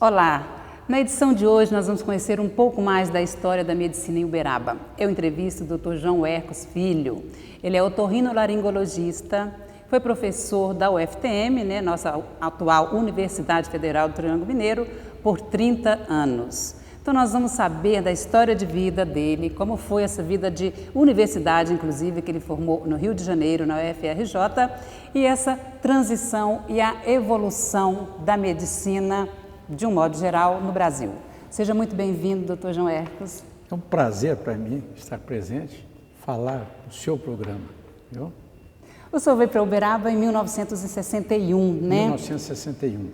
Olá! Na edição de hoje nós vamos conhecer um pouco mais da história da medicina em Uberaba. Eu entrevisto o Dr. João Hercos Filho. Ele é otorrinolaringologista, foi professor da UFTM, nossa atual Universidade Federal do Triângulo Mineiro, por 30 anos. Então nós vamos saber da história de vida dele, como foi essa vida de universidade, inclusive, que ele formou no Rio de Janeiro, na UFRJ, e essa transição e a evolução da medicina, de um modo geral, no Brasil. Seja muito bem-vindo, Dr. João Hercos. É um prazer para mim estar presente, falar do seu programa. Viu? O senhor veio para Uberaba em 1961, né? 1961.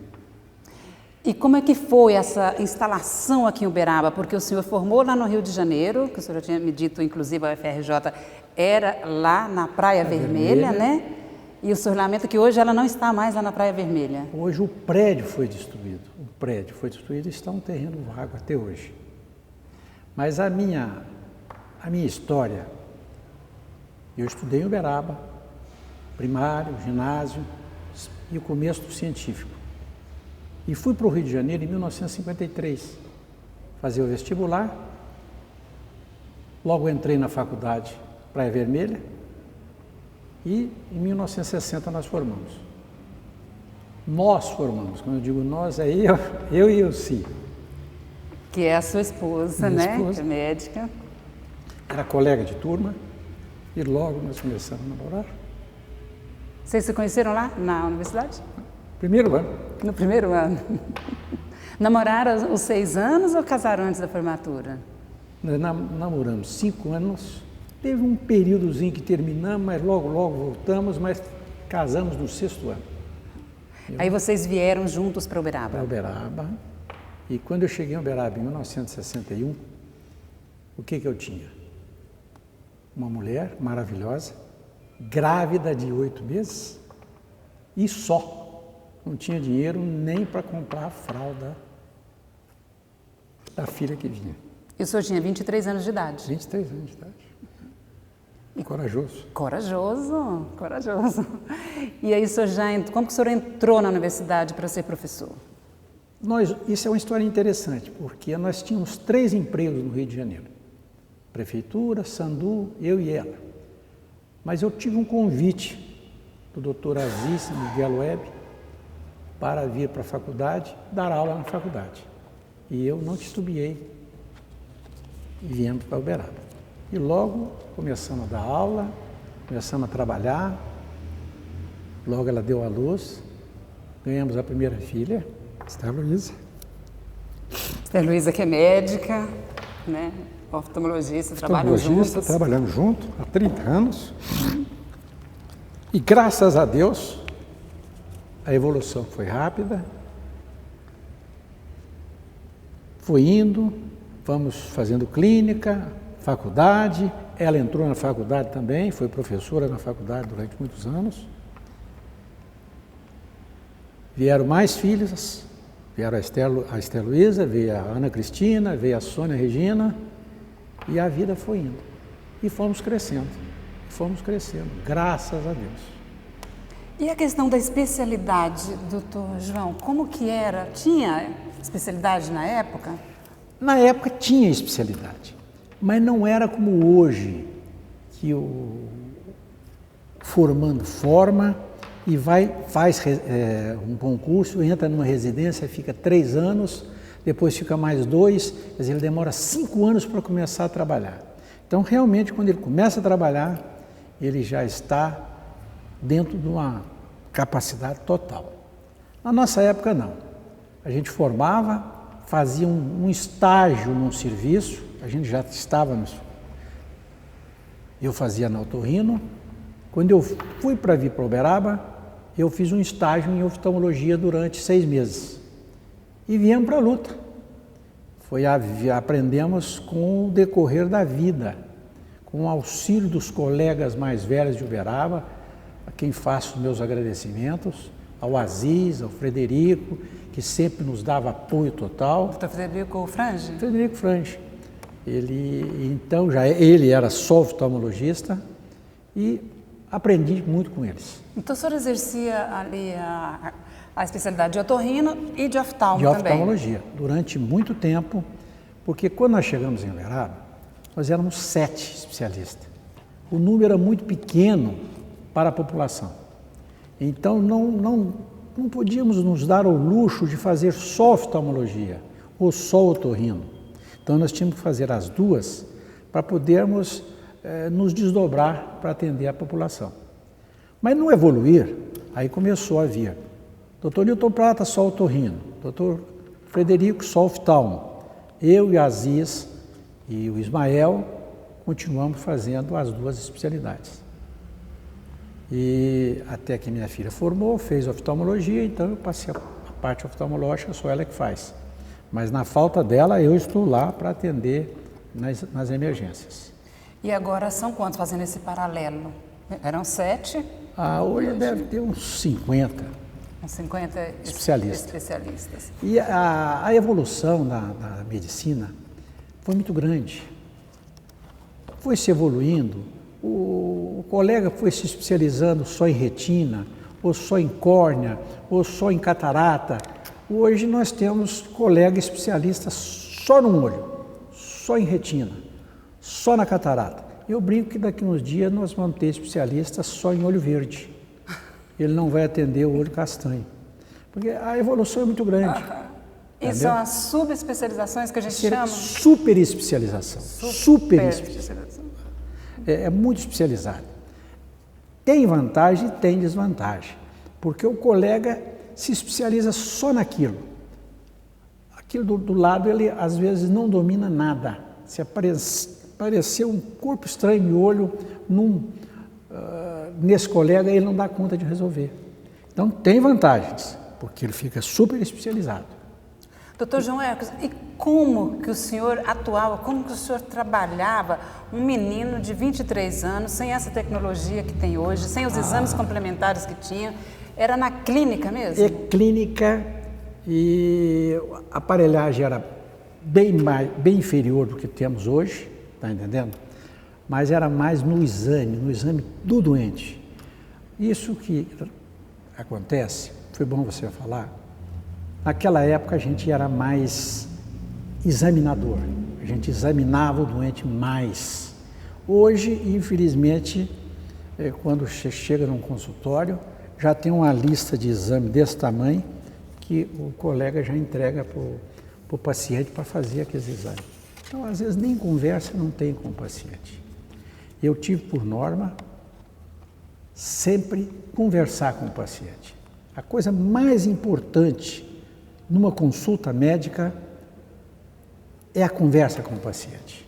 E como é que foi essa instalação aqui em Uberaba? Porque o senhor formou lá no Rio de Janeiro, que o senhor já tinha me dito, inclusive a UFRJ era lá na Praia Vermelha, né? E o senhor lamenta que hoje ela não está mais lá na Praia Vermelha. Hoje o prédio foi destruído. O prédio foi destruído e está um terreno vago até hoje. Mas a minha história, eu estudei em Uberaba, primário, ginásio e o começo do científico. E fui para o Rio de Janeiro em 1953, fazer o vestibular. Logo entrei na faculdade Praia Vermelha e em 1960 nós formamos. Nós formamos, quando eu digo nós, é eu e Elci. Que é a sua esposa, Minha né? esposa. Que é médica. Era colega de turma e logo nós começamos a namorar. Vocês se conheceram lá na universidade? Primeiro ano. No primeiro ano. Namoraram os 6 anos ou casaram antes da formatura? Nós namoramos 5 anos. Teve um períodozinho que terminamos, mas logo voltamos, mas casamos no 6º ano. Aí vocês vieram juntos para Uberaba? Para Uberaba. E quando eu cheguei em Uberaba em 1961, o que eu tinha? Uma mulher maravilhosa, grávida de 8 meses e só. Não tinha dinheiro nem para comprar a fralda da filha que vinha. E o senhor tinha 23 anos de idade? 23 anos de idade. Corajoso. Corajoso, corajoso. E aí o senhor como que o senhor entrou na universidade para ser professor? Isso é uma história interessante, porque nós tínhamos 3 empregos no Rio de Janeiro. Prefeitura, Sandu, eu e ela. Mas eu tive um convite do Dr. Aziz Miguel Web para vir para a faculdade, dar aula na faculdade. E eu não titubeei e viemos para Uberaba. E logo começamos a dar aula, começamos a trabalhar, logo ela deu à luz, ganhamos a primeira filha, Esther Luísa. Esther Luísa, que é médica, né? Oftalmologista, trabalham juntos. Trabalhamos juntos há 30 anos. E graças a Deus, a evolução foi rápida, foi indo, vamos fazendo clínica, faculdade, ela entrou na faculdade também, foi professora na faculdade durante muitos anos. Vieram mais filhas, vieram a Esther Luísa, veio a Ana Cristina, veio a Sônia Regina, e a vida foi indo. E fomos crescendo, graças a Deus. E a questão da especialidade, doutor João, como que era? Tinha especialidade na época? Na época tinha especialidade, mas não era como hoje, que o formando forma e faz um concurso, entra numa residência, fica 3 anos, depois fica mais 2, quer dizer, ele demora 5 anos para começar a trabalhar. Então, realmente, quando ele começa a trabalhar, ele já está dentro de uma capacidade total. Na nossa época, não. A gente formava, fazia um estágio num serviço, a gente já estava eu fazia na otorrino. Quando eu fui para vir para Uberaba, eu fiz um estágio em oftalmologia durante 6 meses. E viemos para a luta. Aprendemos com o decorrer da vida, com o auxílio dos colegas mais velhos de Uberaba, a quem faço meus agradecimentos, ao Aziz, ao Frederico, que sempre nos dava apoio total. Doutor Frederico Frange? Frederico Frange. Ele era só oftalmologista e aprendi muito com eles. Então o senhor exercia ali A especialidade de otorrino e de oftalmo de também. oftalmologia, durante muito tempo, porque quando nós chegamos em Uberaba, nós éramos 7 especialistas. O número era muito pequeno para a população. Então, não podíamos nos dar o luxo de fazer só oftalmologia ou só otorrino. Então, nós tínhamos que fazer as duas para podermos nos desdobrar para atender a população. Mas no evoluir, aí começou a vir Dr. Newton Prata, só otorrino, Dr. Frederico, só oftalmo. Eu e a Aziz e o Ismael continuamos fazendo as duas especialidades. E até que minha filha formou, fez oftalmologia, então eu passei a parte oftalmológica, só ela que faz. Mas na falta dela, eu estou lá para atender nas emergências. E agora são quantos fazendo esse paralelo? Eram 7? Hoje deve ter uns 50. Uns 50 especialistas. E a evolução da medicina foi muito grande. Foi se evoluindo, o colega foi se especializando só em retina, ou só em córnea, ou só em catarata. Hoje nós temos colegas especialistas só no olho, só em retina, só na catarata. Eu brinco que daqui a uns dias nós vamos ter especialistas só em olho verde. Ele não vai atender o olho castanho. Porque a evolução é muito grande. E são as subespecializações que a gente chama? Super especialização. Super especialização. É muito especializado. Tem vantagem e tem desvantagem. Porque o colega se especializa só naquilo. Aquilo do lado, ele às vezes não domina nada. Se aparecer um corpo estranho no olho nesse colega, ele não dá conta de resolver. Então, tem vantagens, porque ele fica super especializado. Doutor João Hércules, e como que o senhor atuava, como que o senhor trabalhava um menino de 23 anos, sem essa tecnologia que tem hoje, sem os exames complementares que tinha? Era na clínica mesmo? É clínica, e a aparelhagem era bem inferior do que temos hoje, está entendendo? Mas era mais no exame do doente. Isso que acontece, foi bom você falar, naquela época a gente era mais examinador, a gente examinava o doente mais. Hoje, infelizmente, quando chega num consultório, já tem uma lista de exame desse tamanho que o colega já entrega para o paciente para fazer aqueles exames. Então, às vezes, nem conversa não tem com o paciente. Eu tive por norma sempre conversar com o paciente. A coisa mais importante numa consulta médica é a conversa com o paciente.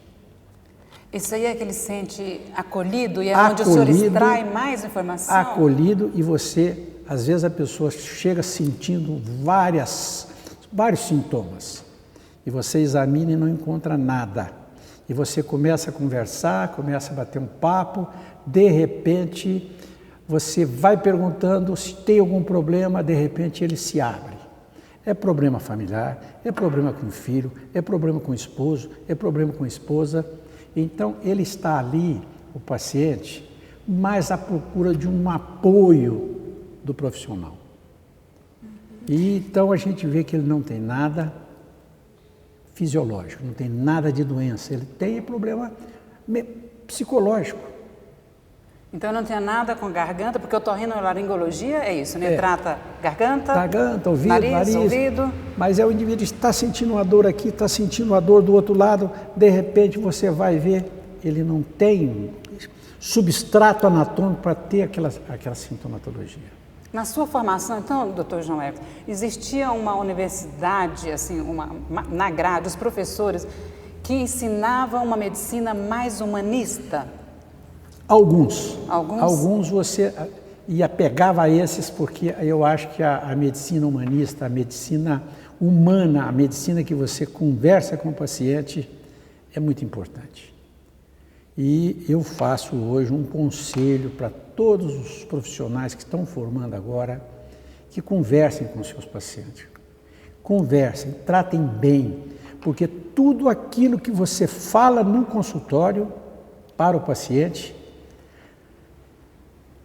Isso aí é que ele se sente acolhido e é onde o senhor extrai mais informação? Acolhido, e você, às vezes a pessoa chega sentindo vários sintomas e você examina e não encontra nada. E você começa a conversar, começa a bater um papo, de repente você vai perguntando se tem algum problema, de repente ele se abre. É problema familiar, é problema com o filho, é problema com o esposo, é problema com a esposa. Então ele está ali, o paciente, mais à procura de um apoio do profissional. E então a gente vê que ele não tem nada fisiológico, não tem nada de doença, ele tem problema psicológico. Então não tinha nada com garganta, porque otorrinolaringologia é isso, né? Trata garganta, ouvido, nariz, ouvido. Mas o indivíduo está sentindo uma dor aqui, está sentindo uma dor do outro lado, de repente você vai ver, ele não tem substrato anatômico para ter aquela sintomatologia. Na sua formação, então, doutor João Hércules, existia uma universidade, assim, na grade, os professores que ensinavam uma medicina mais humanista? Alguns você apegava a esses, porque eu acho que a medicina humanista, a medicina humana, a medicina que você conversa com o paciente é muito importante. E eu faço hoje um conselho para todos os profissionais que estão formando agora, que conversem com seus pacientes. Conversem, tratem bem, porque tudo aquilo que você fala no consultório para o paciente,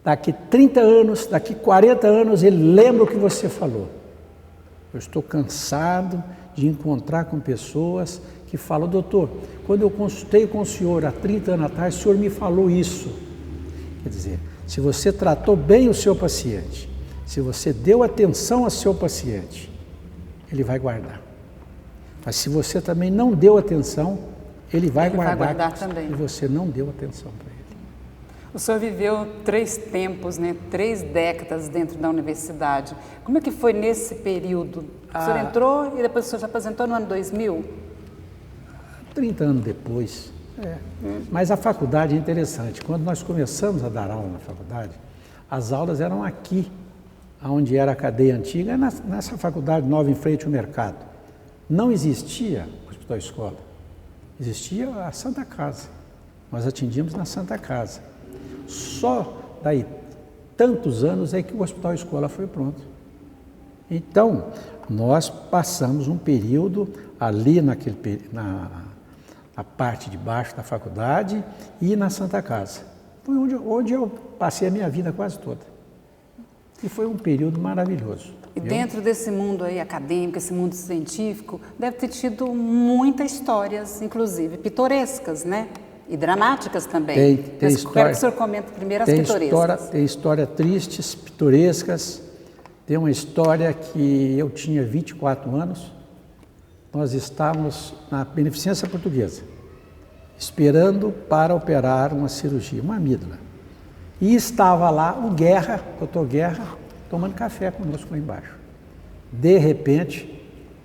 daqui 30 anos, daqui 40 anos, ele lembra o que você falou. Eu estou cansado de encontrar com pessoas que falam, doutor, quando eu consultei com o senhor há 30 anos atrás, o senhor me falou isso. Quer dizer, se você tratou bem o seu paciente, se você deu atenção ao seu paciente, ele vai guardar. Mas se você também não deu atenção, ele vai guardar também. E você não deu atenção para ele. O senhor viveu 3 tempos, né? 3 décadas dentro da universidade. Como é que foi nesse período? O senhor entrou e depois o senhor se aposentou no ano 2000? 30 anos depois. Mas a faculdade é interessante. Quando nós começamos a dar aula na faculdade, as aulas eram aqui, onde era a cadeia antiga, nessa faculdade nova em frente ao mercado. Não existia hospital escola, existia a Santa Casa. Nós atendíamos na Santa Casa. Só daí tantos anos é que o hospital escola foi pronto. Então, nós passamos um período ali na parte de baixo da faculdade e na Santa Casa. Foi onde eu passei a minha vida quase toda. E foi um período maravilhoso. E dentro desse mundo aí acadêmico, esse mundo científico, deve ter tido muitas histórias, inclusive pitorescas, né? E dramáticas também. Tem Mas história, quero que o senhor comente primeiro as pitorescas. Tem histórias tristes, pitorescas. Tem uma história que eu tinha 24 anos, nós estávamos na Beneficência Portuguesa, esperando para operar uma cirurgia, uma amígdala. E estava lá o Guerra, doutor Guerra, tomando café conosco lá embaixo. De repente,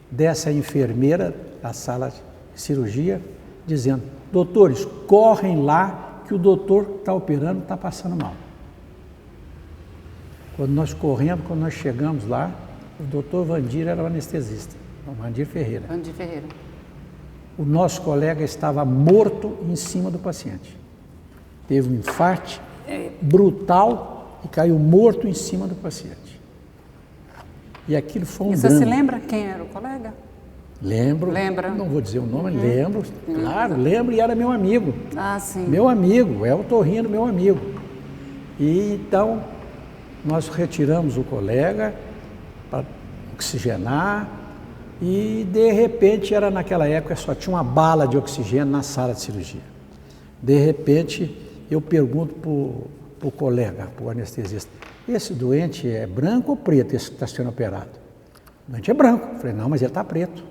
desce a enfermeira da sala de cirurgia, dizendo, doutores, correm lá que o doutor que está operando está passando mal. Quando nós corremos, quando nós chegamos lá, o doutor Vandir era o anestesista, o Vandir Ferreira. Vandir Ferreira. O nosso colega estava morto em cima do paciente. Teve um infarto brutal e caiu morto em cima do paciente. E aquilo foi um drama. E você se lembra quem era o colega? Lembro. Lembra? Não vou dizer o nome, lembro. Claro, lembro e era meu amigo. Ah, sim. Meu amigo, é o Torrino, meu amigo. E então, nós retiramos o colega para oxigenar e, de repente, era naquela época, só tinha uma bala de oxigênio na sala de cirurgia. De repente, eu pergunto para o colega, para o anestesista, esse doente é branco ou preto, esse que está sendo operado? O doente é branco. Eu falei, não, mas ele está preto.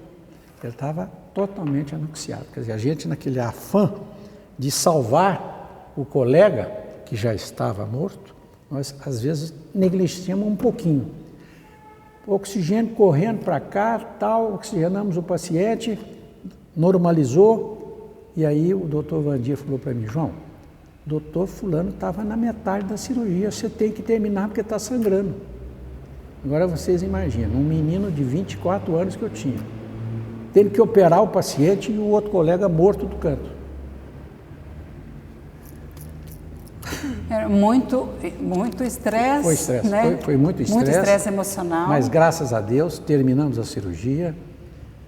Ele estava totalmente anoxiado. Quer dizer, a gente naquele afã de salvar o colega, que já estava morto, nós às vezes negligenciamos um pouquinho. O oxigênio correndo para cá, tal, oxigenamos o paciente, normalizou, e aí o doutor Vandir falou para mim, João, o doutor fulano estava na metade da cirurgia, você tem que terminar porque está sangrando. Agora vocês imaginam, um menino de 24 anos que eu tinha, tendo que operar o paciente e o outro colega morto do canto. Era muito estresse. Foi estresse, né? foi muito estresse. Muito estresse emocional. Mas graças a Deus terminamos a cirurgia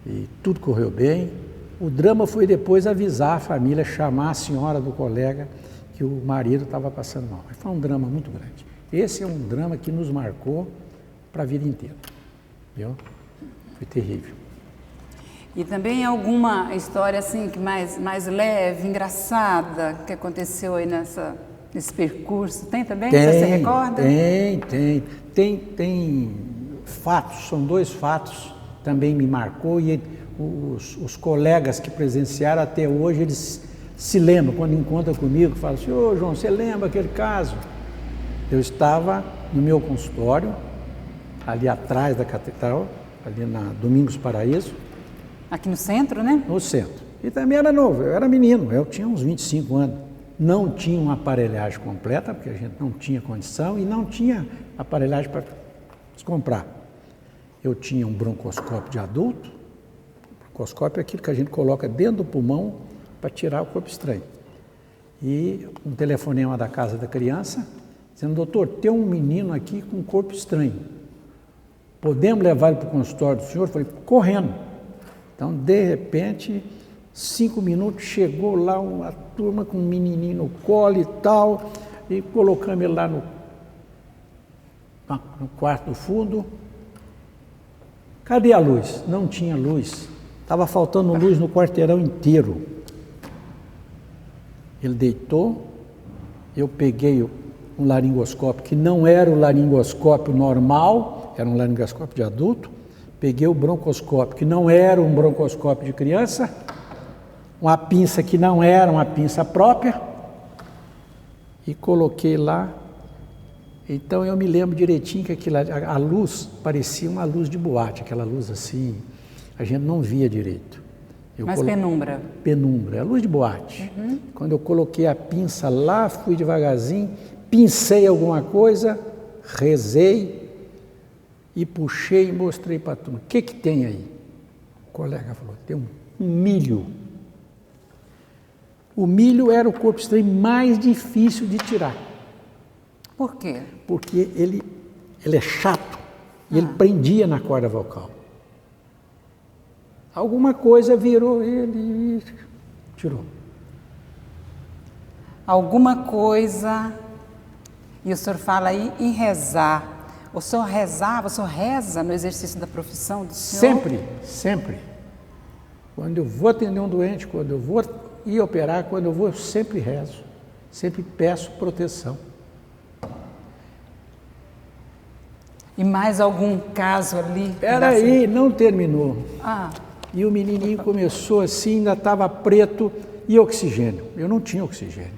e tudo correu bem. O drama foi depois avisar a família, chamar a senhora do colega que o marido estava passando mal. Foi um drama muito grande. Esse é um drama que nos marcou para a vida inteira. Viu? Foi terrível. E também alguma história assim que mais leve, engraçada, que aconteceu aí nesse percurso? Tem também? Você se recorda? Tem fatos, são 2 fatos também me marcou e os colegas que presenciaram até hoje, eles se lembram, quando encontram comigo, falam assim, ô João, você lembra aquele caso? Eu estava no meu consultório, ali atrás da catedral, ali na Domingos Paraíso. Aqui no centro, né? No centro. E também era novo, eu era menino, eu tinha uns 25 anos. Não tinha uma aparelhagem completa, porque a gente não tinha condição e não tinha aparelhagem para comprar. Eu tinha um broncoscópio de adulto. O broncoscópio é aquilo que a gente coloca dentro do pulmão para tirar o corpo estranho. E um telefonema da casa da criança, dizendo, doutor, tem um menino aqui com um corpo estranho. Podemos levar ele para o consultório do senhor? Eu falei, correndo. Então, de repente, 5 minutos, chegou lá uma turma com um menininho no colo e tal, e colocamos ele lá no quarto do fundo. Cadê a luz? Não tinha luz. Estava faltando luz no quarteirão inteiro. Ele deitou, eu peguei um laringoscópio, que não era o laringoscópio normal, era um laringoscópio de adulto, peguei o broncoscópio, que não era um broncoscópio de criança, uma pinça que não era uma pinça própria, e coloquei lá. Então eu me lembro direitinho que a luz parecia uma luz de boate, aquela luz assim, a gente não via direito. Mas penumbra. Penumbra, é luz de boate. Quando eu coloquei a pinça lá, fui devagarzinho, pincei alguma coisa, rezei e puxei e mostrei para a turma. O que tem aí? O colega falou, tem um milho. O milho era o corpo estranho mais difícil de tirar. Por quê? Porque ele é chato e ele prendia na corda vocal. Alguma coisa virou ele e tirou. Alguma coisa, e o senhor fala aí em rezar. O senhor rezava, o senhor reza no exercício da profissão do senhor? Sempre, sempre. Quando eu vou atender um doente, quando eu vou ir operar, quando eu vou, eu sempre rezo. Sempre peço proteção. E mais algum caso ali? Espera aí, não terminou. Ah. E o menininho começou assim, ainda estava preto e oxigênio. Eu não tinha oxigênio.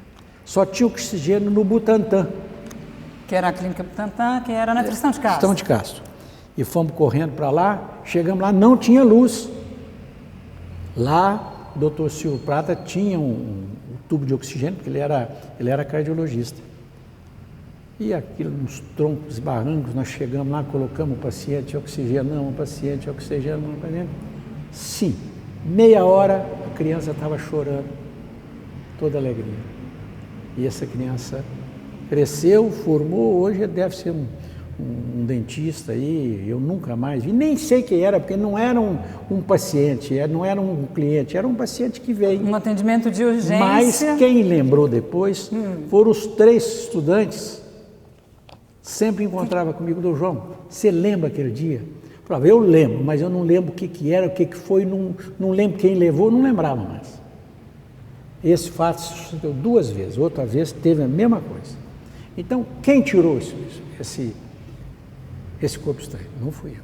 Só tinha oxigênio no Butantã. Que era a clínica Butantã, que era na Tristão de Castro. Tristão de Castro. E fomos correndo para lá, chegamos lá, não tinha luz. Lá, o doutor Silvio Prata tinha um tubo de oxigênio, porque ele era cardiologista. E aquilo, nos troncos e barrancos, nós chegamos lá, colocamos o paciente, oxigenamos o paciente, oxigenamos o paciente. Sim, meia hora a criança estava chorando, toda alegria. E essa criança cresceu, formou, hoje deve ser um dentista aí, eu nunca mais vi, nem sei quem era, porque não era um paciente, não era um cliente, era um paciente que veio. Um atendimento de urgência. Mas quem lembrou depois foram os 3 estudantes, sempre encontrava comigo, do João, você lembra aquele dia? Eu falava, eu lembro, mas eu não lembro o que era, o que foi, não lembro quem levou, não lembrava mais. Esse fato sucedeu 2 vezes, outra vez teve a mesma coisa. Então, quem tirou esse corpo estranho? Não fui eu.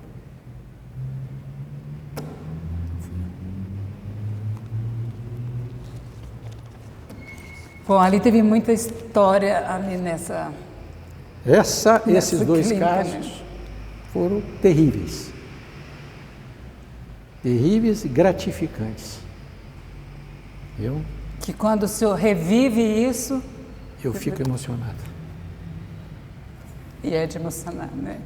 Bom, ali teve muita história ali nessa Esses 2 clínica, casos, né? Foram terríveis. Terríveis e gratificantes. Que quando o senhor revive isso... Eu fico emocionado. E é de emocionar, né?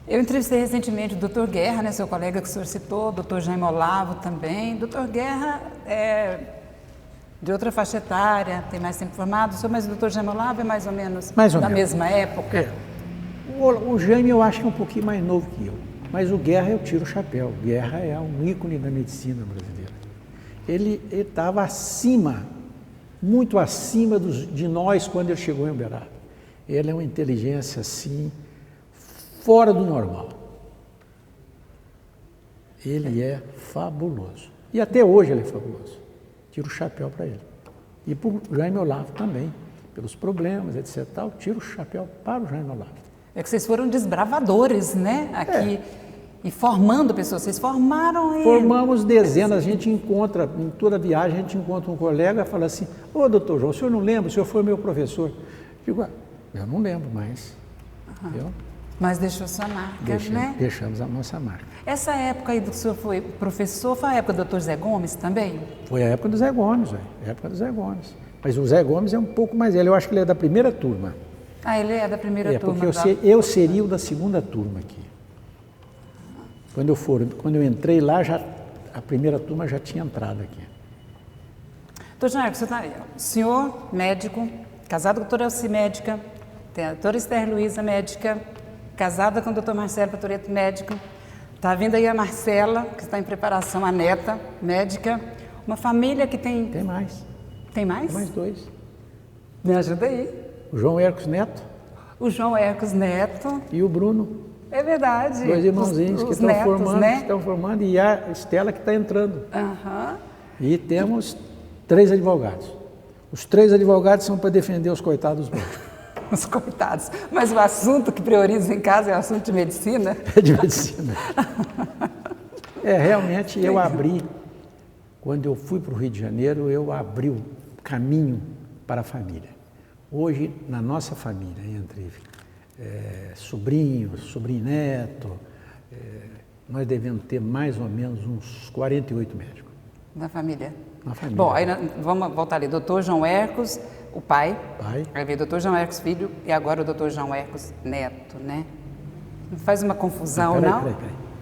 Eu entrevistei recentemente o Dr. Guerra, né, seu colega que o senhor citou, o Dr. Jaime Olavo também. Dr. Guerra é de outra faixa etária, tem mais tempo formado, mas o Dr. Jaime Olavo é mais ou menos da mesma época. É. O Jaime eu acho que é um pouquinho mais novo que eu, mas o Guerra eu tiro o chapéu. O Guerra é um ícone da medicina brasileira. Ele estava acima, muito acima de nós quando ele chegou em Uberaba. Ele é uma inteligência assim, fora do normal. Ele é fabuloso. E até hoje ele é fabuloso. Tiro o chapéu para ele. E para o Jaime Olavo também, pelos problemas, etc. Tiro o chapéu para o Jaime Olavo. É que vocês foram desbravadores, né? Aqui. E formando pessoas. Vocês formaram eles. Formamos dezenas. A gente encontra, em toda viagem, a gente encontra um colega e fala assim, ô doutor João, o senhor não lembra? O senhor foi meu professor. Digo, eu não lembro mais. Mas deixou sua marca, né? Deixamos a nossa marca. Essa época aí do que o senhor foi professor, foi a época do Dr. Zé Gomes também? Foi a época do Zé Gomes, Mas o Zé Gomes é um pouco mais velho, eu acho que ele é da primeira turma. Ah, ele é da primeira turma. Porque eu seria o da segunda turma aqui. Quando eu entrei lá, a primeira turma já tinha entrado aqui. Doutor Jair, o senhor médico, casado com a doutora Elci médica, tem a doutora Esther Luiza médica, casada com o doutor Marcelo Patoreto médico, está vindo aí a Marcela, que está em preparação, a neta médica, uma família que tem... Tem mais. Tem mais? Tem mais 2. Me ajuda aí. o João Hércules Neto. O João Hércules Neto. E o Bruno. É verdade. Dois irmãozinhos que estão netos, formando, né? que estão formando, e a Estela que está entrando. Aham. E temos 3 advogados. Os 3 advogados são para defender os coitados médicos. Os coitados. Mas o assunto que prioriza em casa é o assunto de medicina? É de medicina. Realmente eu abri, quando eu fui para o Rio de Janeiro, eu abri o caminho para a família. Hoje, na nossa família, entre sobrinhos, sobrinho-neto, nós devemos ter mais ou menos uns 48 médicos. Na família? Na família. Bom, aí vamos voltar ali. Doutor João Hércules, o pai. Aí veio o doutor João Hércules Filho e agora o doutor João Hércules Neto, né? Não faz uma confusão, não? Peraí.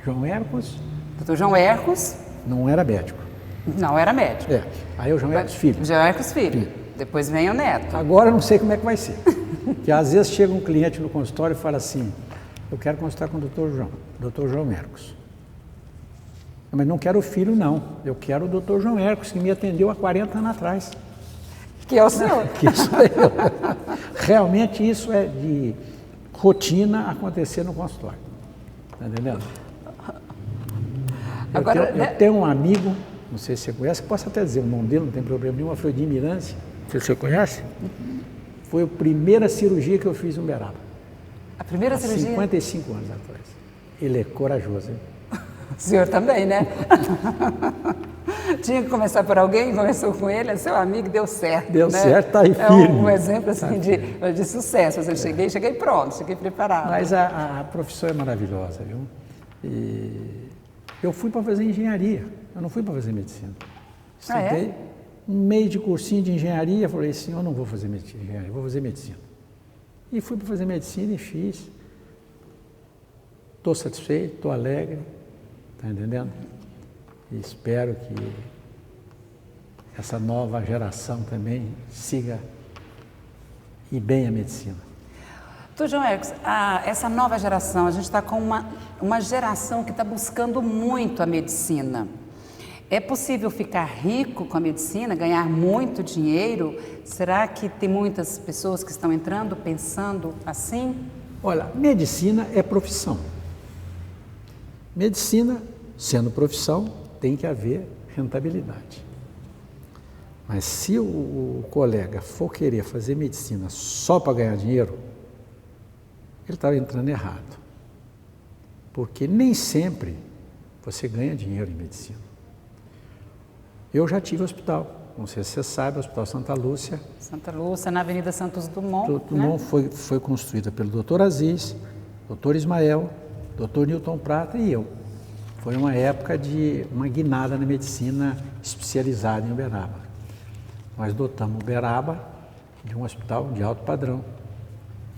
João Hércules... Doutor João Hércules... Não era médico. Não era médico. Aí é o João Hércules Filho. João Hércules Filho. Depois vem o Neto. Agora eu não sei como é que vai ser. Porque às vezes chega um cliente no consultório e fala assim, eu quero consultar com o doutor João Hércules. Mas não quero o filho, não. Eu quero o doutor João Hércules, que me atendeu há 40 anos atrás. Que é o senhor. Que sou eu. Realmente isso é de rotina acontecer no consultório. Está entendendo? Agora, eu tenho um amigo, não sei se você conhece, que posso até dizer o nome dele, não tem problema nenhum, Afrodinho Miranda. Não sei se você conhece. Foi a primeira cirurgia que eu fiz no Uberaba. A primeira cirurgia? 55 anos atrás. Ele é corajoso, hein? O senhor também, né? Tinha que começar por alguém, começou com ele, é seu amigo, deu certo. Deu certo, está aí firme. firme. É um exemplo assim, de sucesso. Eu cheguei pronto, cheguei preparado. Mas a profissão é maravilhosa, viu? E eu fui para fazer engenharia, eu não fui para fazer medicina. Estudei um mês de cursinho de engenharia, falei assim, eu não vou fazer engenharia, eu vou fazer medicina. E fui para fazer medicina e fiz. Estou satisfeito, estou alegre, está entendendo? E espero que essa nova geração também siga e bem a medicina. Doutor João Hércules, essa nova geração, a gente está com uma geração que está buscando muito a medicina. É possível ficar rico com a medicina, ganhar muito dinheiro? Será que tem muitas pessoas que estão entrando pensando assim? Olha, medicina é profissão. Medicina, sendo profissão, tem que haver rentabilidade. Mas se o colega for querer fazer medicina só para ganhar dinheiro, ele está entrando errado. Porque nem sempre você ganha dinheiro em medicina. Eu já tive hospital, não sei se você sabe, o Hospital Santa Lúcia. Santa Lúcia, na Avenida Santos Dumont. Dumont, né? foi construída pelo Dr. Aziz, Dr. Ismael, Dr. Newton Prata e eu. Foi uma época de uma guinada na medicina especializada em Uberaba. Nós dotamos Uberaba de um hospital de alto padrão.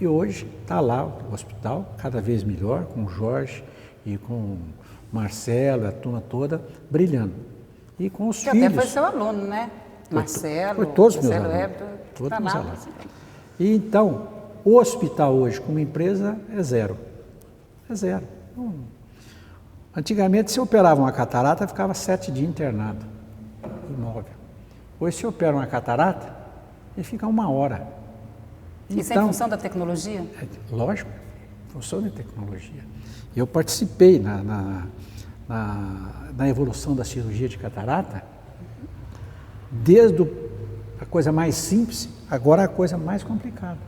E hoje está lá o hospital, cada vez melhor, com o Jorge e com o Marcelo, a turma toda, brilhando. E com os filhos. Até foi seu aluno, né? Marcelo. Foi todos meus Marcelo alunos. Todos meus alunos. E então, o hospital hoje, como empresa, é zero. É zero. Antigamente, se operava uma catarata, ficava 7 dias internado, imóvel. Hoje, se opera uma catarata, ele fica 1 hora. Isso é em função da tecnologia? Lógico, em função da tecnologia. Eu participei na evolução da cirurgia de catarata, desde a coisa mais simples, agora a coisa mais complicada.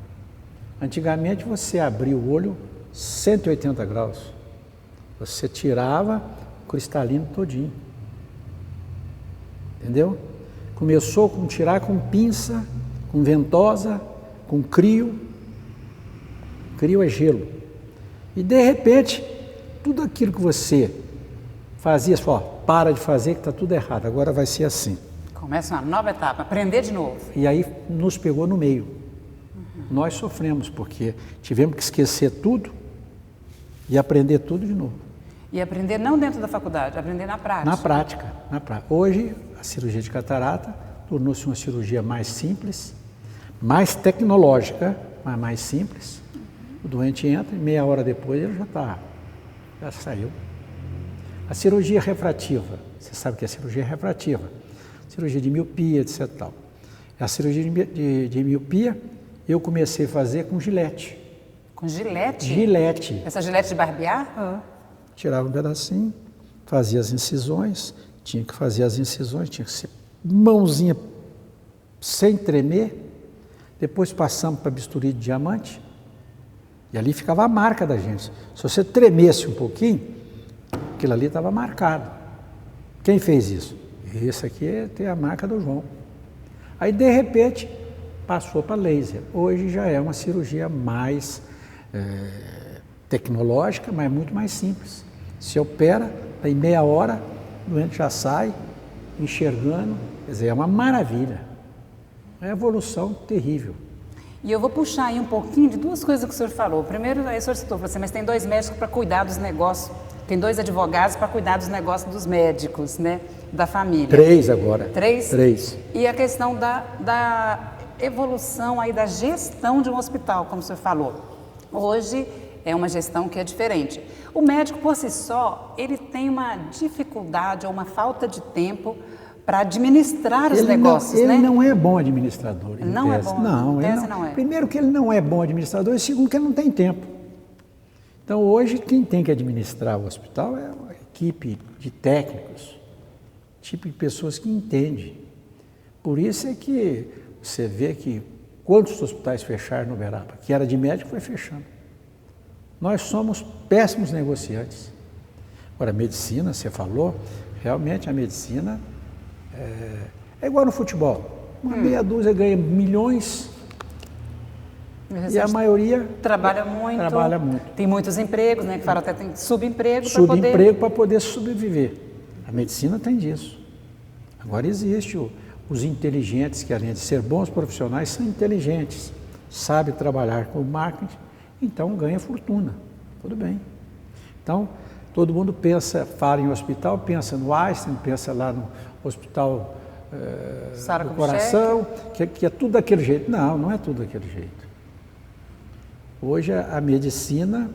Antigamente, você abria o olho 180 graus. Você tirava o cristalino todinho. Entendeu? Começou com tirar com pinça, com ventosa, com crio. Crio é gelo. E de repente, tudo aquilo que você fazia, você falou, para de fazer que está tudo errado, agora vai ser assim. Começa uma nova etapa, aprender de novo. E aí nos pegou no meio. Nós sofremos, porque tivemos que esquecer tudo e aprender tudo de novo. E aprender não dentro da faculdade, aprender na prática. Na prática, na prática. Hoje, a cirurgia de catarata tornou-se uma cirurgia mais simples, mais tecnológica, mas mais simples. O doente entra e meia hora depois ele já saiu. A cirurgia refrativa, você sabe que é a cirurgia refrativa, cirurgia de miopia, etc. Tal. A cirurgia de miopia eu comecei a fazer com gilete. Com gilete? Gilete. Essa gilete de barbear? Tirava um pedacinho, fazia as incisões, tinha que fazer as incisões, tinha que ser mãozinha sem tremer. Depois passamos para bisturi de diamante e ali ficava a marca da gente. Se você tremesse um pouquinho, aquilo ali estava marcado. Quem fez isso? Esse aqui tem a marca do João. Aí, de repente, passou para laser. Hoje já é uma cirurgia mais tecnológica, mas muito mais simples. Se opera, em meia hora, o doente já sai enxergando. Quer dizer, é uma maravilha. É uma evolução terrível. E eu vou puxar aí um pouquinho de duas coisas que o senhor falou. Primeiro, aí o senhor citou, mas tem 2 médicos para cuidar dos negócios, tem 2 advogados para cuidar dos negócios dos médicos, né, da família. 3 agora. 3? 3. E a questão da evolução aí da gestão de um hospital, como o senhor falou. Hoje é uma gestão que é diferente. O médico, por si só, ele tem uma dificuldade ou uma falta de tempo para administrar os negócios, né? Ele não é bom administrador. Não é bom. Não, ele não é. Primeiro que ele não é bom administrador e segundo que ele não tem tempo. Então hoje quem tem que administrar o hospital é uma equipe de técnicos, tipo de pessoas que entendem. Por isso é que você vê que quantos hospitais fecharam no Uberaba, que era de médico, foi fechando. Nós somos péssimos negociantes. Agora, a medicina, você falou, realmente a medicina é igual no futebol. Uma meia dúzia ganha milhões e a maioria trabalha muito. Tem muitos empregos, né? Que falam até tem subemprego para poder sobreviver. A medicina tem disso. Agora existe os inteligentes que além de ser bons profissionais são inteligentes, sabem trabalhar com o marketing, então ganha fortuna. Tudo bem. Então todo mundo fala em hospital, pensa no Einstein, pensa lá no Hospital do Coração, que é tudo daquele jeito. Não, não é tudo daquele jeito. Hoje a medicina,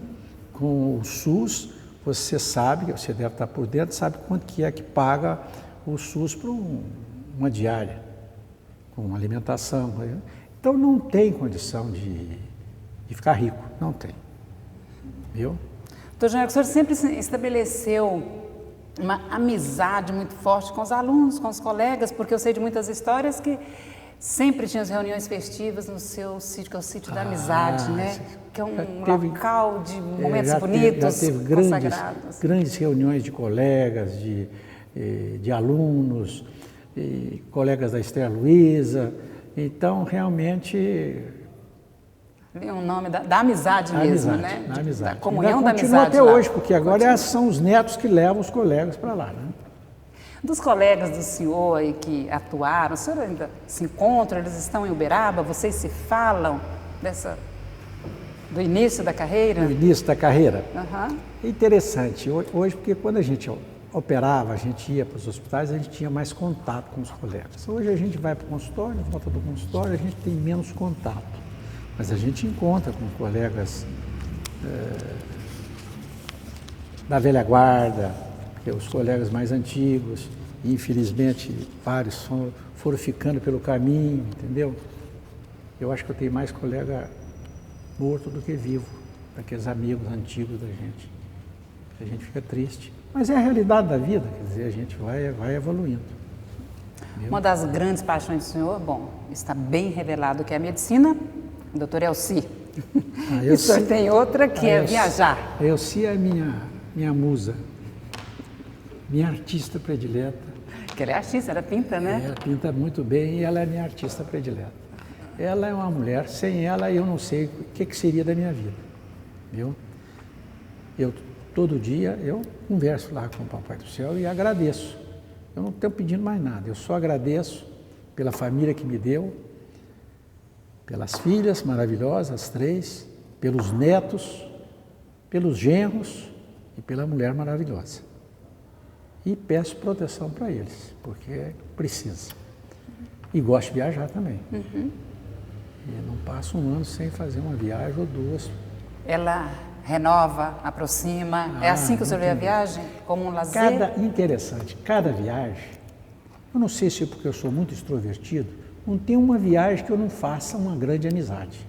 com o SUS, você sabe, você deve estar por dentro, sabe quanto que é que paga o SUS para uma diária, com alimentação. Então não tem condição de ficar rico, não tem. Viu? Doutor João, o senhor sempre estabeleceu uma amizade muito forte com os alunos, com os colegas, porque eu sei de muitas histórias que sempre tinha as reuniões festivas no seu sítio, que é o sítio da amizade, né? Que é um local de momentos bonitos, já teve grandes reuniões de colegas, de alunos, colegas da Esther Luiza. Então, realmente... o nome da amizade mesmo, né? Da amizade. Da comunhão da amizade. Continua até hoje, porque agora são os netos que levam os colegas para lá, né? Dos colegas do senhor aí que atuaram, o senhor ainda se encontra, eles estão em Uberaba, vocês se falam do início da carreira? Do início da carreira? Uhum. É interessante, hoje, porque quando a gente operava, a gente ia para os hospitais, a gente tinha mais contato com os colegas. Hoje a gente vai para o consultório, volta do consultório, a gente tem menos contato. Mas a gente encontra com colegas da velha guarda, que os colegas mais antigos, e infelizmente vários foram ficando pelo caminho, entendeu? Eu acho que eu tenho mais colega morto do que vivo, daqueles amigos antigos da gente. A gente fica triste. Mas é a realidade da vida, quer dizer, a gente vai evoluindo. Entendeu? Uma das grandes paixões do senhor, bom, está bem revelado que é a medicina, doutor Elci. E o senhor tem outra que é viajar. A Elci é minha musa, minha artista predileta. Que ela é artista, ela pinta, né? Ela pinta muito bem e ela é minha artista predileta. Ela é uma mulher, sem ela eu não sei o que seria da minha vida, viu? Todo dia eu converso lá com o Papai do Céu e agradeço. Eu não estou pedindo mais nada, eu só agradeço pela família que me deu, pelas filhas maravilhosas, as 3, pelos netos, pelos genros e pela mulher maravilhosa. E peço proteção para eles, porque precisa. E gosto de viajar também. Uhum. E não passo um ano sem fazer uma viagem ou 2. Ela renova, aproxima. É assim que o senhor vê a viagem? Como um lazer? Interessante. Cada viagem, eu não sei se é porque eu sou muito extrovertido, não tem uma viagem que eu não faça uma grande amizade.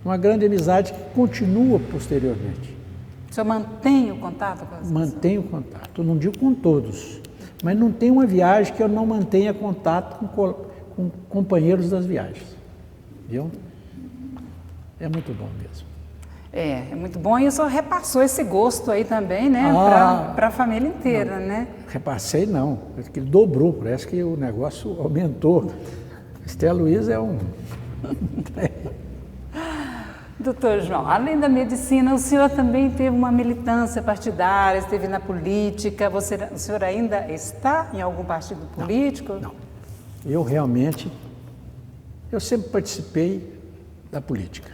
Uma grande amizade que continua posteriormente. O senhor mantém o contato com as pessoas? Mantenho contato, não digo com todos, mas não tem uma viagem que eu não mantenha contato com companheiros das viagens. Viu? É muito bom mesmo. É muito bom e o senhor repassou esse gosto aí também, né, para a família inteira, né? Repassei não, porque ele dobrou, parece que o negócio aumentou. Esther Luiz é um... Doutor João, além da medicina, o senhor também teve uma militância partidária, esteve na política, o senhor ainda está em algum partido político? Não. Eu sempre participei da política.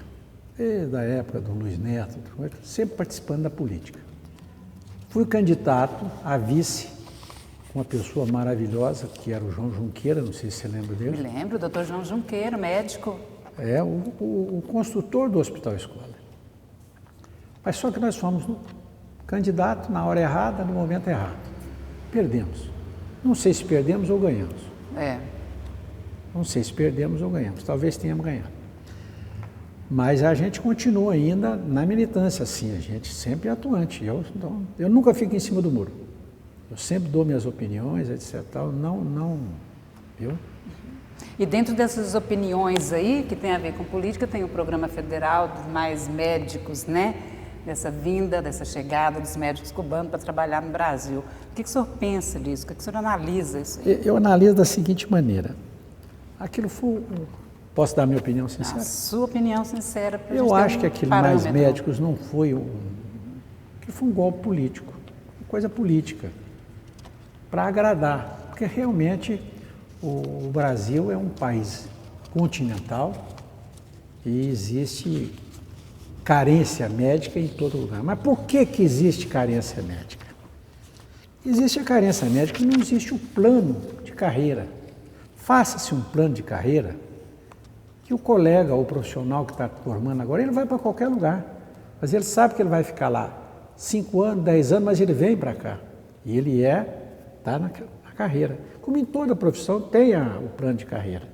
Desde a época do Luiz Neto, sempre participando da política. Fui candidato a vice com uma pessoa maravilhosa, que era o João Junqueira, não sei se você lembra dele. Me lembro, doutor João Junqueira, médico. É, o construtor do Hospital Escola. Mas só que nós fomos candidato na hora errada, no momento errado. Perdemos. Não sei se perdemos ou ganhamos. Não sei se perdemos ou ganhamos. Talvez tenhamos ganhado. Mas a gente continua ainda na militância, assim, a gente sempre é atuante. Eu nunca fico em cima do muro. Eu sempre dou minhas opiniões, etc. Viu? E dentro dessas opiniões aí, que tem a ver com política, tem o Programa Federal dos Mais Médicos, né? Dessa vinda, dessa chegada dos médicos cubanos para trabalhar no Brasil. O que o senhor pensa disso? O que o senhor analisa isso aí? Eu analiso da seguinte maneira. Aquilo foi... Posso dar minha opinião sincera? A sua opinião sincera. Pra eu acho que aquele Mais Médicos não foi que foi um golpe político, uma coisa política, para agradar, porque realmente o Brasil é um país continental e existe carência médica em todo lugar. Mas por que existe carência médica? Existe a carência médica e não existe o plano de carreira. Faça-se um plano de carreira que o colega ou o profissional que está formando agora, ele vai para qualquer lugar, mas ele sabe que ele vai ficar lá 5 anos, 10 anos, mas ele vem para cá e ele está na carreira. Como em toda profissão tem o plano de carreira.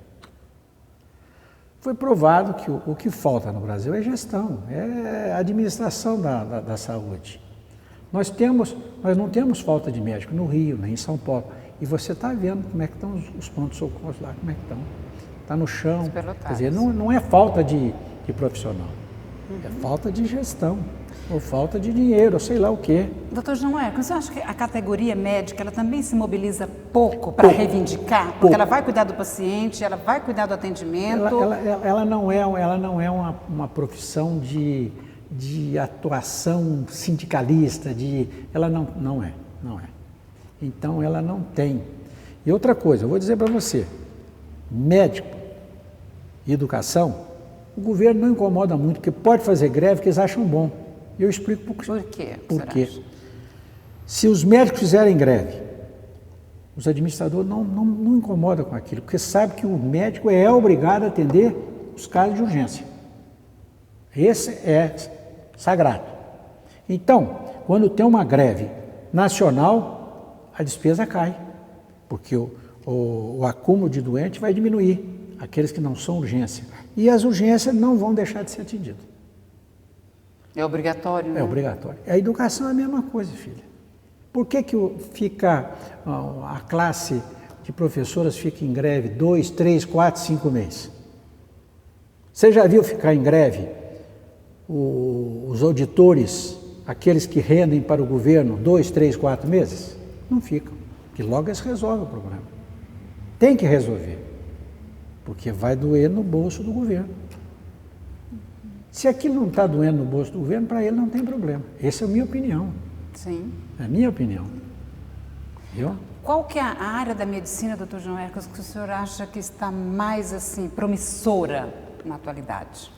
Foi provado que o que falta no Brasil é gestão, é administração da saúde. Nós não temos falta de médico no Rio, nem em São Paulo, e você está vendo como é que estão os prontos-socorros lá, como é que estão. Está no chão, quer dizer, não é falta de profissional, é falta de gestão, ou falta de dinheiro, ou sei lá o quê. Doutor João Hércules, você acha que a categoria médica, ela também se mobiliza pouco para reivindicar? Porque ela vai cuidar do paciente, ela vai cuidar do atendimento? Ela não é uma profissão de atuação sindicalista, ela não é. Então, ela não tem. E outra coisa, eu vou dizer para você, médico e educação, o governo não incomoda muito, porque pode fazer greve que eles acham bom. E eu explico por quê. Por quê? Se os médicos fizerem greve, os administradores não incomodam com aquilo, porque sabe que o médico é obrigado a atender os casos de urgência. Esse é sagrado. Então, quando tem uma greve nacional, a despesa cai, porque o acúmulo de doentes vai diminuir, aqueles que não são urgência. E as urgências não vão deixar de ser atendidas. É obrigatório, né? É obrigatório. A educação é a mesma coisa, filha. Por que a classe de professoras fica em greve 2, 3, 4, 5 meses? Você já viu ficar em greve os auditores, aqueles que rendem para o governo 2, 3, 4 meses? Não ficam, porque logo eles resolvem o problema. Tem que resolver, porque vai doer no bolso do governo. Se aquilo não está doendo no bolso do governo, para ele não tem problema. Essa é a minha opinião. Sim. É a minha opinião. Viu? Qual que é a área da medicina, doutor João Hércules, que o senhor acha que está mais, assim, promissora na atualidade?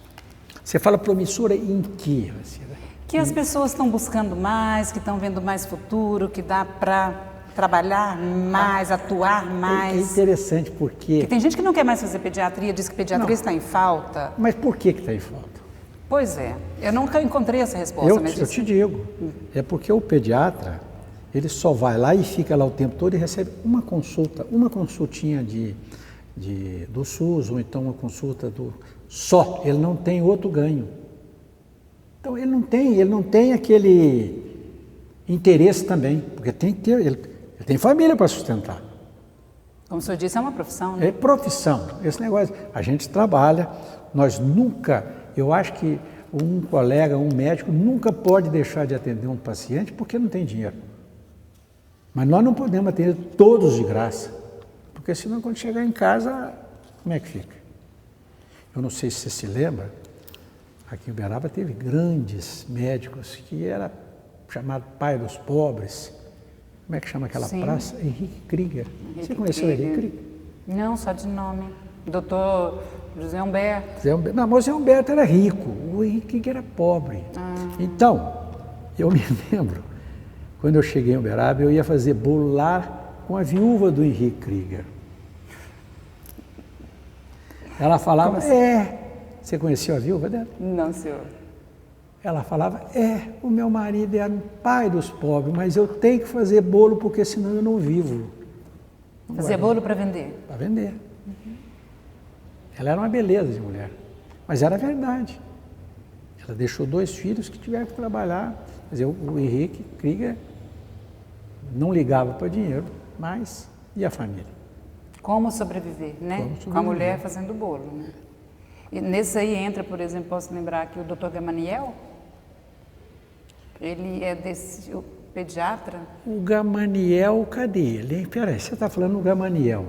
Você fala promissora em quê? Que as pessoas estão buscando mais, que estão vendo mais futuro, que dá para trabalhar mais, atuar mais. É interessante porque... Que tem gente que não quer mais fazer pediatria, diz que pediatria está em falta. Mas por que está em falta? Pois é, eu nunca encontrei essa resposta. Eu te digo, é porque o pediatra, ele só vai lá e fica lá o tempo todo e recebe uma consultinha do SUS, ou então uma consulta só, ele não tem outro ganho. Então ele não tem aquele interesse também, porque tem que ter, ele tem família para sustentar. Como o senhor disse, é uma profissão, né? É profissão, esse negócio. A gente trabalha, nós nunca, eu acho que um colega, um médico, nunca pode deixar de atender um paciente porque não tem dinheiro. Mas nós não podemos atender todos de graça, porque senão quando chegar em casa, como é que fica? Eu não sei se você se lembra, aqui em Uberaba teve grandes médicos que era chamado pai dos pobres. Como é que chama aquela praça? Henrique Krieger. Você conheceu o Henrique Krieger? Não, só de nome. Doutor José Humberto. Não, mas o José Humberto era rico, o Henrique Krieger era pobre. Então, eu me lembro, quando eu cheguei em Uberaba, eu ia fazer bolo lá com a viúva do Henrique Krieger. Ela falava, você conheceu a viúva dela? Não, senhor. Ela falava, o meu marido era um pai dos pobres, mas eu tenho que fazer bolo porque senão eu não vivo. Fazer bolo para vender? Para vender. Ela era uma beleza de mulher, mas era verdade. Ela deixou 2 filhos que tiveram que trabalhar. Quer dizer, o Henrique Krieger não ligava para dinheiro, mas e a família? Como sobreviver, né? Como sobreviver. Com a mulher fazendo bolo, né? E nesse aí entra, por exemplo, posso lembrar aqui o Dr. Gamaniel? Ele é o pediatra? O Gamaniel, cadê ele? Hein? Peraí, você está falando do Gamaniel.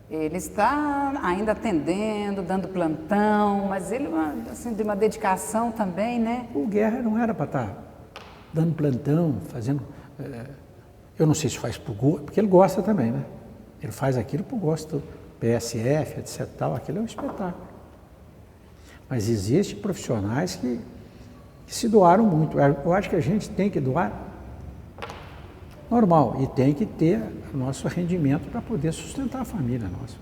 Ele está ainda atendendo, dando plantão, mas ele, assim, de uma dedicação também, né? O Guerra não era para estar dando plantão, fazendo... eu não sei se faz por gosto, porque ele gosta também, né? Ele faz aquilo por gosto do PSF, etc. Tal, aquilo é um espetáculo. Mas existem profissionais que se doaram muito. Eu acho que a gente tem que doar normal e tem que ter nosso rendimento para poder sustentar a família nossa.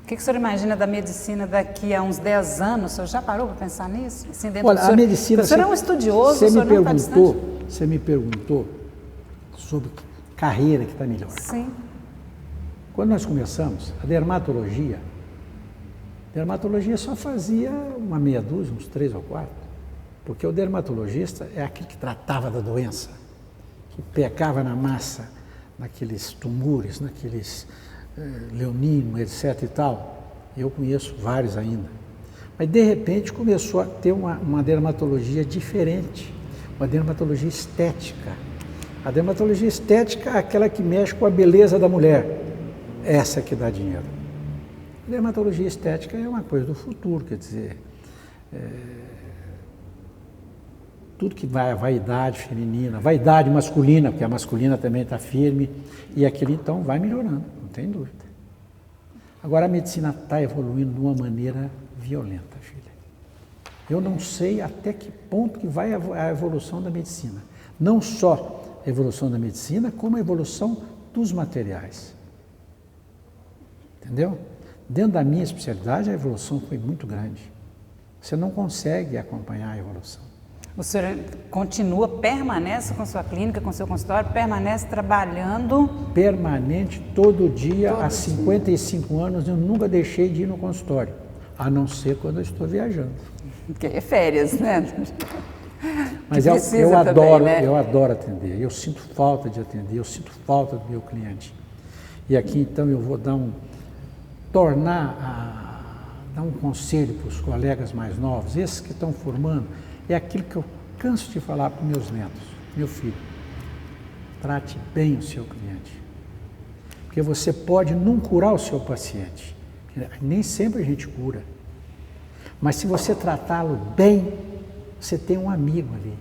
O que o senhor imagina da medicina daqui a uns 10 anos? O senhor já parou para pensar nisso? Assim, dentro Olha, do senhor, a medicina... O senhor é um estudioso, Você me perguntou sobre carreira que está melhor. Sim. Quando nós começamos, a dermatologia só fazia uma meia dúzia, uns 3 ou 4, porque o dermatologista é aquele que tratava da doença, que pecava na massa, naqueles tumores, naqueles leonino, etc. e tal. Eu conheço vários ainda. Mas, de repente, começou a ter uma dermatologia diferente, uma dermatologia estética. A dermatologia estética é aquela que mexe com a beleza da mulher. Essa que dá dinheiro. A dermatologia estética é uma coisa do futuro, quer dizer, tudo que vai a vaidade feminina, vaidade masculina, porque a masculina também está firme, e aquilo então vai melhorando, não tem dúvida. Agora a medicina está evoluindo de uma maneira violenta, filha. Eu não sei até que ponto que vai a evolução da medicina. Não só a evolução da medicina, como a evolução dos materiais. Entendeu? Dentro da minha especialidade, a evolução foi muito grande. Você não consegue acompanhar a evolução. O senhor continua, permanece com sua clínica, com seu consultório, permanece trabalhando? Permanente, todo dia, há 55 anos, eu nunca deixei de ir no consultório, a não ser quando eu estou viajando. Que é férias, né? Mas eu adoro atender, eu sinto falta de atender, eu sinto falta do meu cliente. E aqui, então, eu vou dar um conselho para os colegas mais novos, esses que estão formando, é aquilo que eu canso de falar para os meus netos. Meu filho, trate bem o seu cliente, porque você pode não curar o seu paciente, nem sempre a gente cura, mas se você tratá-lo bem, você tem um amigo ali,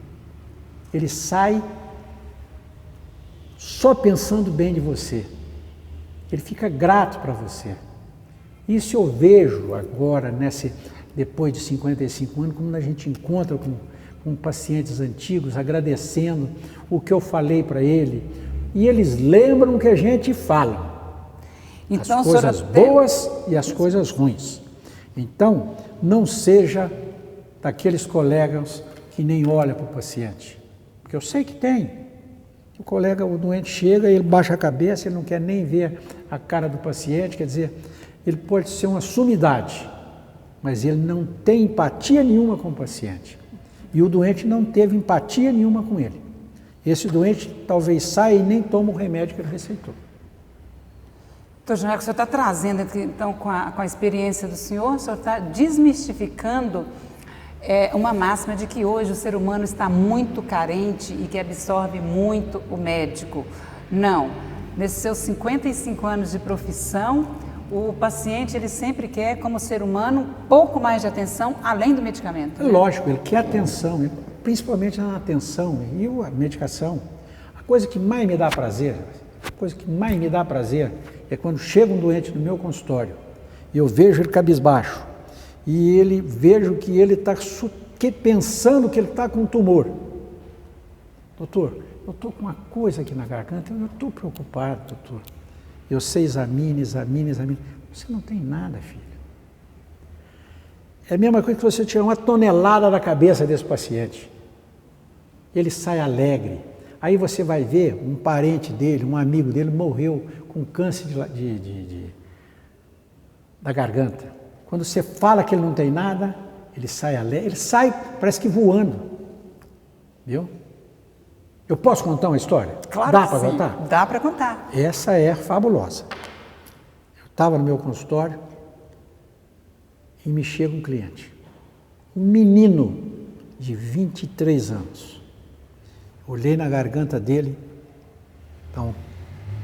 ele sai só pensando bem de você, ele fica grato para você. Isso eu vejo agora, depois de 55 anos, quando a gente encontra com pacientes antigos, agradecendo o que eu falei para ele, e eles lembram o que a gente fala, então, as coisas boas e as coisas ruins. Então, não seja daqueles colegas que nem olham para o paciente, porque eu sei que tem o doente chega, ele baixa a cabeça, ele não quer nem ver a cara do paciente, quer dizer, ele pode ser uma sumidade, mas ele não tem empatia nenhuma com o paciente. E o doente não teve empatia nenhuma com ele. Esse doente talvez saia e nem toma o remédio que ele receitou. Doutor João Hércules, o senhor está trazendo, então, com a experiência do senhor, o senhor está desmistificando uma máxima de que hoje o ser humano está muito carente e que absorve muito o médico. Não. Nesses seus 55 anos de profissão, o paciente ele sempre quer, como ser humano, um pouco mais de atenção além do medicamento. É lógico, ele quer atenção, principalmente na atenção e a medicação. A coisa que mais me dá prazer, é quando chega um doente no meu consultório e eu vejo ele cabisbaixo e vejo que ele está pensando que ele está com um tumor. Doutor, eu estou com uma coisa aqui na garganta, eu estou preocupado, doutor. Eu sei, examine. Você não tem nada, filho. É a mesma coisa que você tirar uma tonelada da cabeça desse paciente. Ele sai alegre. Aí você vai ver um parente dele, um amigo dele, morreu com câncer da garganta. Quando você fala que ele não tem nada, ele sai alegre, ele sai, parece que voando. Viu? Eu posso contar uma história? Claro. Dá para contar? Dá para contar. Essa é fabulosa. Eu estava no meu consultório e me chega um cliente. Um menino de 23 anos. Olhei na garganta dele, então,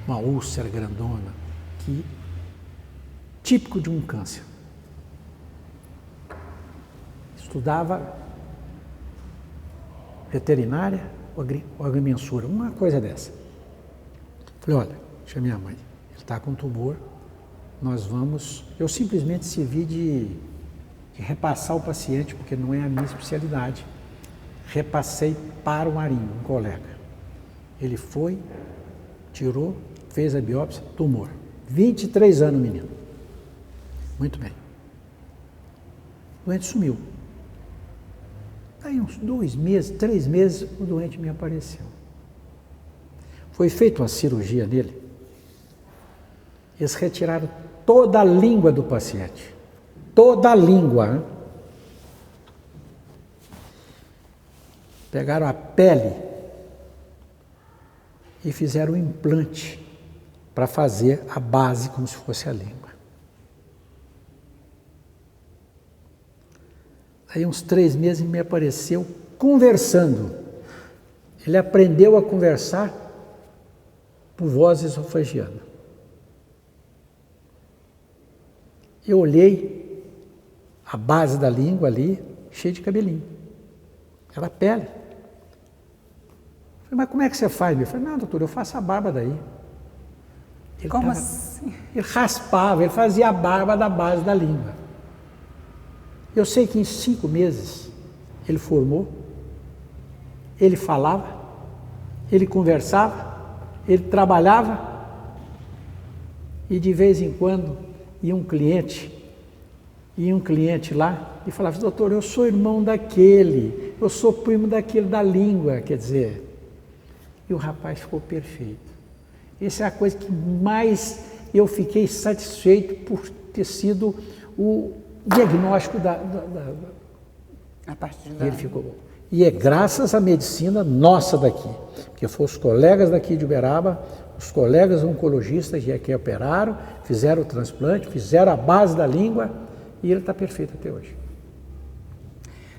uma úlcera grandona, típico de um câncer. Estudava veterinária ou agrimensura, uma coisa dessa. Falei, olha, chamei a mãe, ele está com tumor, eu simplesmente servi de repassar o paciente, porque não é a minha especialidade. Repassei para o Marinho, um colega. Ele foi, tirou, fez a biópsia, tumor. 23 anos, menino. Muito bem. O doente sumiu. Aí uns 2 meses, 3 meses, o doente me apareceu. Foi feita uma cirurgia nele. Eles retiraram toda a língua do paciente. Toda a língua, hein? Pegaram a pele e fizeram um implante para fazer a base como se fosse a língua. Aí uns 3 meses me apareceu conversando. Ele aprendeu a conversar por voz esofagina. Eu olhei a base da língua ali, cheia de cabelinho. Era pele. Falei, mas como é que você faz? Eu falei, não, doutor, eu faço a barba daí. Como assim? Ele raspava, ele fazia a barba da base da língua. Eu sei que em 5 meses ele formou, ele falava, ele conversava, ele trabalhava e de vez em quando ia um cliente lá e falava, doutor, eu sou irmão daquele, eu sou primo daquele da língua, quer dizer. E o rapaz ficou perfeito. Essa é a coisa que mais eu fiquei satisfeito por ter sido o diagnóstico A partir ele ficou bom. E é graças à medicina nossa daqui, porque foram os colegas daqui de Uberaba, os colegas oncologistas que operaram, fizeram o transplante, fizeram a base da língua e ele está perfeito até hoje.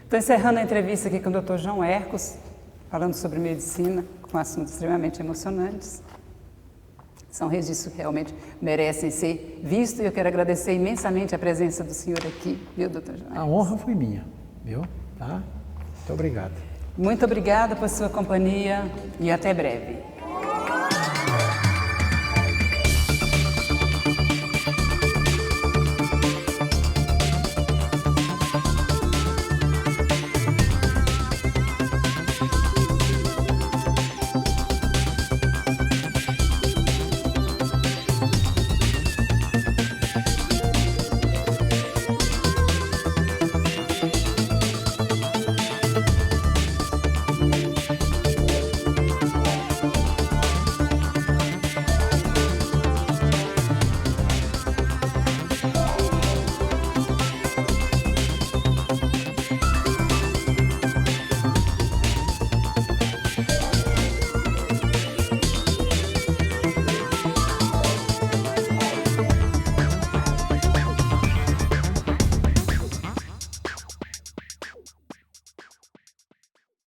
Estou encerrando a entrevista aqui com o Dr. João Hércules, falando sobre medicina, com assuntos extremamente emocionantes. São registros que realmente merecem ser vistos e eu quero agradecer imensamente a presença do senhor aqui, viu, doutor João Hércules? A honra foi minha, viu? Tá? Muito obrigado. Muito obrigada por sua companhia e até breve.